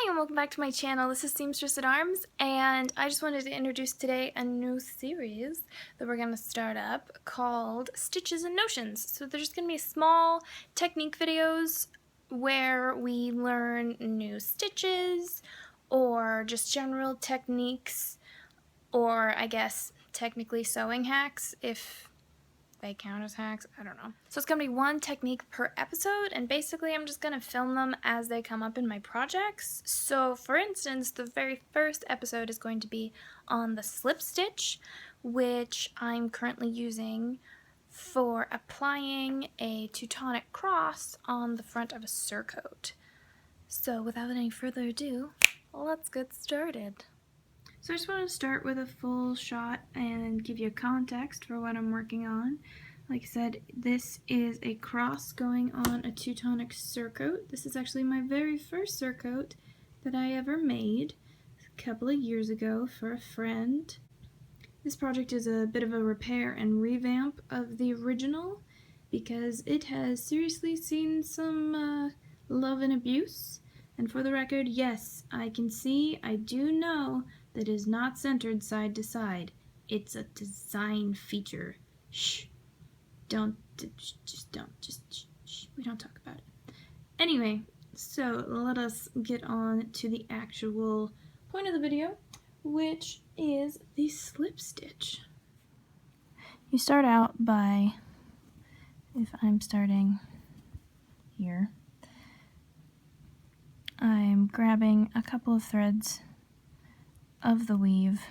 Hi and welcome back to my channel. This is SeamstressAtArms and I just wanted to introduce today a new series that we're going to start up called Stitches and Notions. So there's going to be small technique videos where we learn new stitches or just general techniques, or I guess technically sewing hacks if they count as hacks, I don't know. So it's going to be one technique per episode, and basically I'm just going to film them as they come up in my projects. So for instance, the very first episode is going to be on the slip stitch, which I'm currently using for applying a Teutonic cross on the front of a surcoat. So without any further ado, let's get started. So I just want to start with a full shot and give you context for what I'm working on. Like I said, this is a cross going on a Teutonic surcoat. This is actually my very first surcoat that I ever made a couple of years ago for a friend. This project is a bit of a repair and revamp of the original because it has seriously seen some love and abuse. And for the record, yes, I do know that is not centered side to side. It's a design feature. Shh. We don't talk about it. Anyway, so let us get on to the actual point of the video, which is the slip stitch. You start out by, if I'm starting here, I'm grabbing a couple of threads of the weave,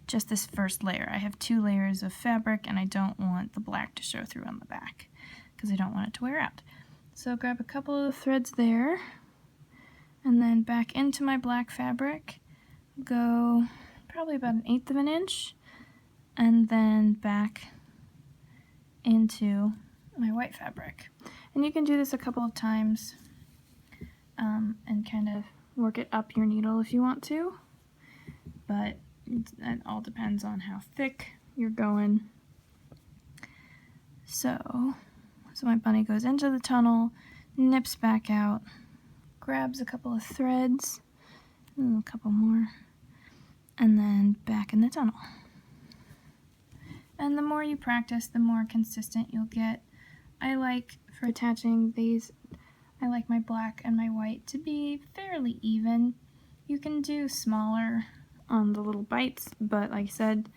just this first layer. I have 2 layers of fabric and I don't want the black to show through on the back because I don't want it to wear out. So grab a couple of threads there and then back into my black fabric, go probably about 1/8 of an inch, and then back into my white fabric. And you can do this a couple of times and kind of work it up your needle if you want to, but it all depends on how thick you're going. So my bunny goes into the tunnel, nips back out, grabs a couple of threads, a couple more, and then back in the tunnel. And the more you practice, the more consistent you'll get. I like, for attaching these, I like my black and my white to be fairly even. You can do smaller on the little bites, but like I said,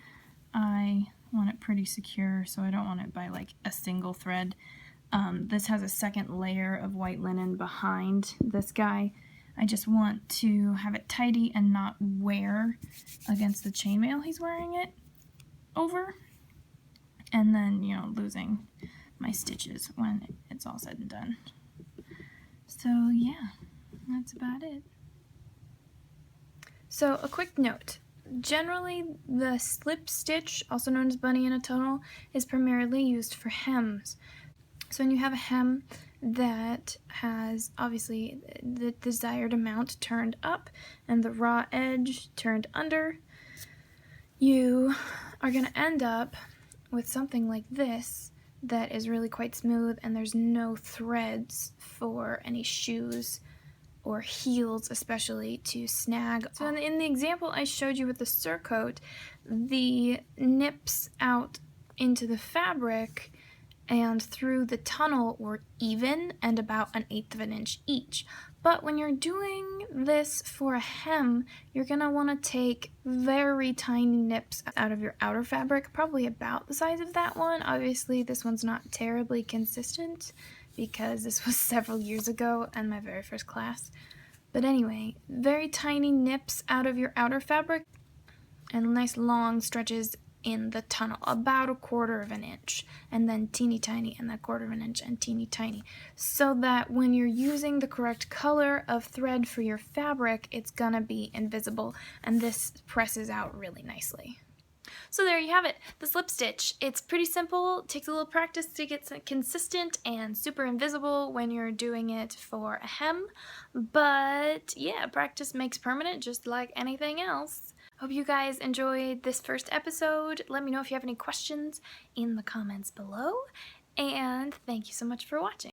I want it pretty secure, so I don't want it by like a single thread. This has a second layer of white linen behind this guy. I just want to have it tidy and not wear against the chainmail he's wearing it over, and then, you know, losing my stitches when it's all said and done. So yeah, that's about it. So a quick note, generally the slip stitch, also known as bunny in a tunnel, is primarily used for hems. So when you have a hem that has obviously the desired amount turned up and the raw edge turned under, you are going to end up with something like this that is really quite smooth and there's no threads for any shoes or heels especially to snag. So in the example I showed you with the surcoat, the nips out into the fabric and through the tunnel were even and about 1/8 of an inch each. But when you're doing this for a hem, you're going to want to take very tiny nips out of your outer fabric, probably about the size of that one. Obviously this one's not terribly consistent because this was several years ago and my very first class. But anyway, very tiny nips out of your outer fabric and nice long stretches in the tunnel, about 1/4 of an inch, and then teeny tiny and 1/4 of an inch and teeny tiny, so that when you're using the correct color of thread for your fabric, it's gonna be invisible, and this presses out really nicely. So there you have it, the slip stitch. It's pretty simple, takes a little practice to get consistent and super invisible when you're doing it for a hem, but yeah, practice makes permanent just like anything else. Hope you guys enjoyed this first episode. Let me know if you have any questions in the comments below, and thank you so much for watching.